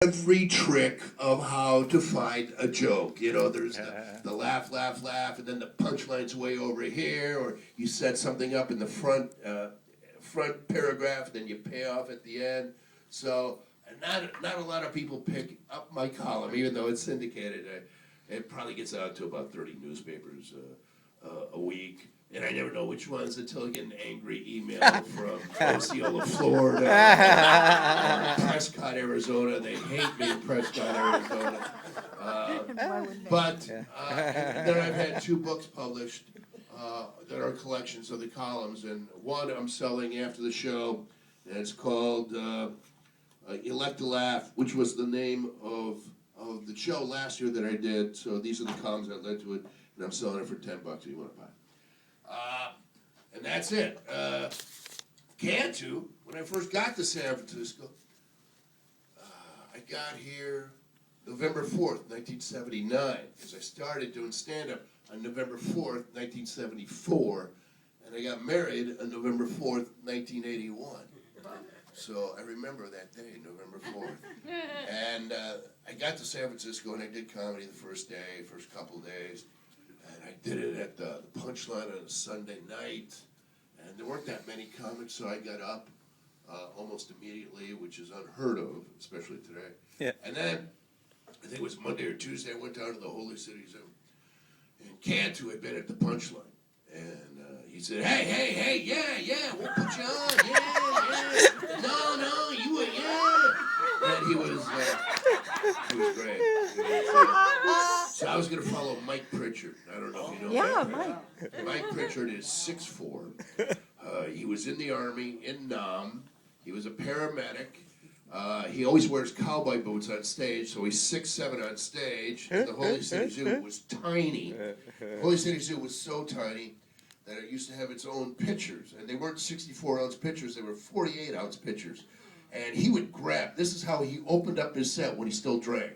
every trick of how to find a joke. You know, there's the laugh, laugh, laugh, and then the punchline's way over here, or you set something up in the front paragraph, then you pay off at the end. So not a lot of people pick up my column, even though it's syndicated. It probably gets out to about 30 newspapers a week. And I never know which ones until I get an angry email from Osceola, Florida, or Prescott, Arizona. They hate me in Prescott, Arizona. And then I've had 2 books published that are collections of the columns. And one I'm selling after the show, and it's called Elect a Laugh, which was the name of the show last year that I did. So these are the columns that led to it, and I'm selling it for $10 if you want to buy it. And that's it. Cantu, when I first got to San Francisco, I got here November 4th, 1979, because I started doing stand-up on November 4th, 1974, and I got married on November 4th, 1981. So I remember that day, November 4th. And I got to San Francisco, and I did comedy the first couple days. And I did it at the Punchline on a Sunday night, and there weren't that many comics, so I got up almost immediately, which is unheard of, especially today. Yeah. And then, I think it was Monday or Tuesday, I went down to the Holy City Zoo, and Cantu had been at the Punchline, and he said, hey, yeah, we'll put you on, yeah, no, you were, yeah. And he was great. So I was going to follow Mike Pritchard. I don't know if you know Mike. Mike Pritchard is 6'4". He was in the Army in Nam. He was a paramedic. He always wears cowboy boots on stage, so he's 6'7" on stage. And the Holy City Zoo was tiny. The Holy City Zoo was so tiny that it used to have its own pitchers. And they weren't 64-ounce pitchers, they were 48-ounce pitchers. And he would grab, this is how he opened up his set when he still drank.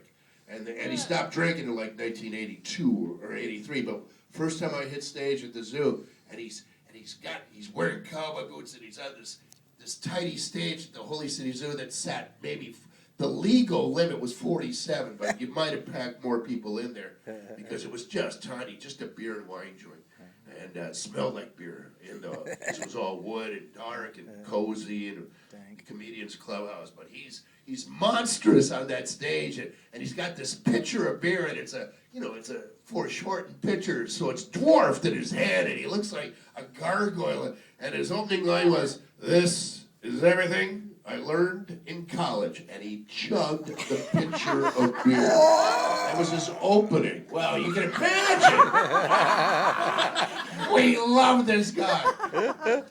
And he stopped drinking in like 1982 or 83, but first time I hit stage at the zoo, and he's wearing cowboy boots, and he's on this tiny stage at the Holy City Zoo that sat maybe, the legal limit was 47, but you might have packed more people in there because it was just tiny, just a beer and wine joint. And smelled like beer. And it was all wood and dark and cozy and a comedian's clubhouse. But he's monstrous on that stage, and he's got this pitcher of beer, and it's a foreshortened pitcher, so it's dwarfed in his hand, and he looks like a gargoyle. And his opening line was, "This is everything I learned in college," and he chugged the pitcher of beer. That was his opening. Well, you can imagine. We love this guy.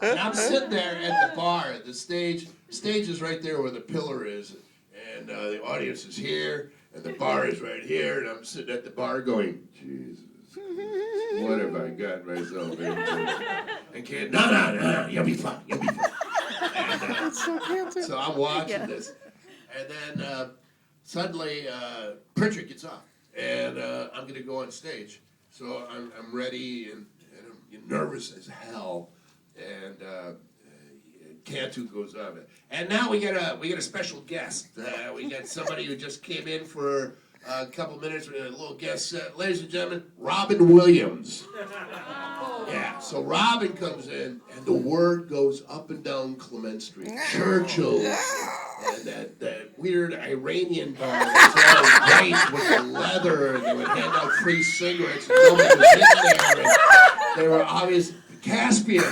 And I'm sitting there at the bar. The stage is right there where the pillar is, and the audience is here, and the bar is right here, and I'm sitting at the bar going, Jesus, what have I got myself into? I can't. No, you'll be fine. And, so I'm watching this, and then suddenly Pritchard gets up, and I'm going to go on stage. So I'm ready, and I'm nervous as hell, and Cantu goes up, and now we got a special guest. We got somebody who just came in for a couple minutes with a little guest set. Ladies and gentlemen, Robin Williams. Yeah, so Robin comes in, and the word goes up and down Clement Street. Churchill's, and that weird Iranian bar that was all white with the leather, and they would hand out free cigarettes, and nobody was in there, and they were obvious. Caspian.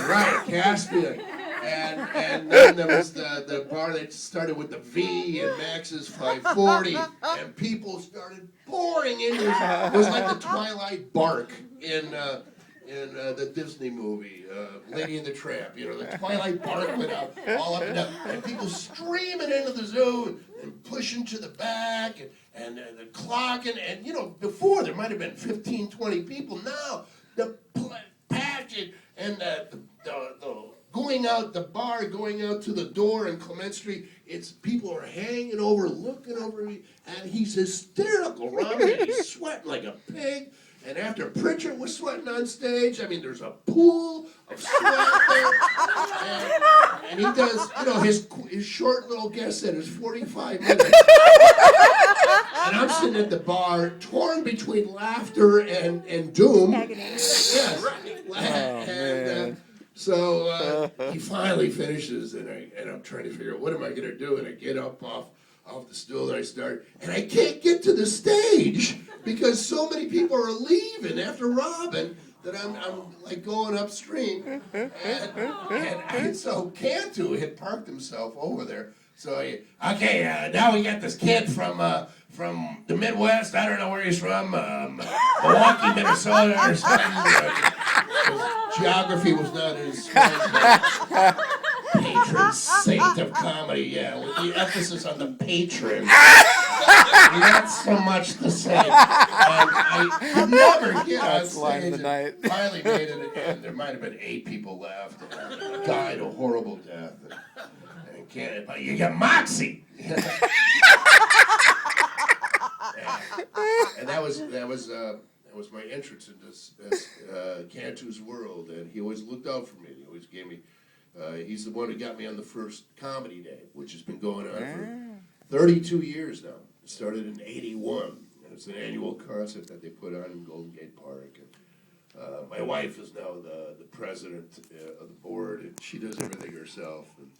And then there was the bar that started with the V and Max's 540, and people started pouring into it. It was like the Twilight Bark in the Disney movie, Lady and the Tramp. You know, the Twilight Bark went out all up and down, and people streaming into the zoo and pushing to the back, and the clock, and you know, before there might have been 15, 20 people. Now the pageant and the going out the bar, going out to the door in Clement Street, it's people are hanging over, looking over me, and he's hysterical, Robin, and he's sweating like a pig, And after Pritchard was sweating on stage, I mean, there's a pool of sweat there. And he does, you know, his short little guest set is 45 minutes. And I'm sitting at the bar, torn between laughter and doom. Yes. So he finally finishes, and I'm trying to figure out what am I going to do, and I get up off the stool, and I start, and I can't get to the stage because so many people are leaving after Robin that I'm like going upstream, and so Cantu had parked himself over there. So now we got this kid from the Midwest. I don't know where he's from, Milwaukee, Minnesota, or something. Geography was not his patron saint of comedy, yeah, with the emphasis on the patron. Not so much the same. And I could never get on stage. And finally made it, and there might have been 8 people left. And died a horrible death. But you got moxie. And that was my entrance into Cantu's world, and he always looked out for me. He always gave me. He's the one who got me on the first comedy day, which has been going on for 32 years now. It started in '81, and it's an annual concert that they put on in Golden Gate Park. And my wife is now the president of the board, and she does everything herself. And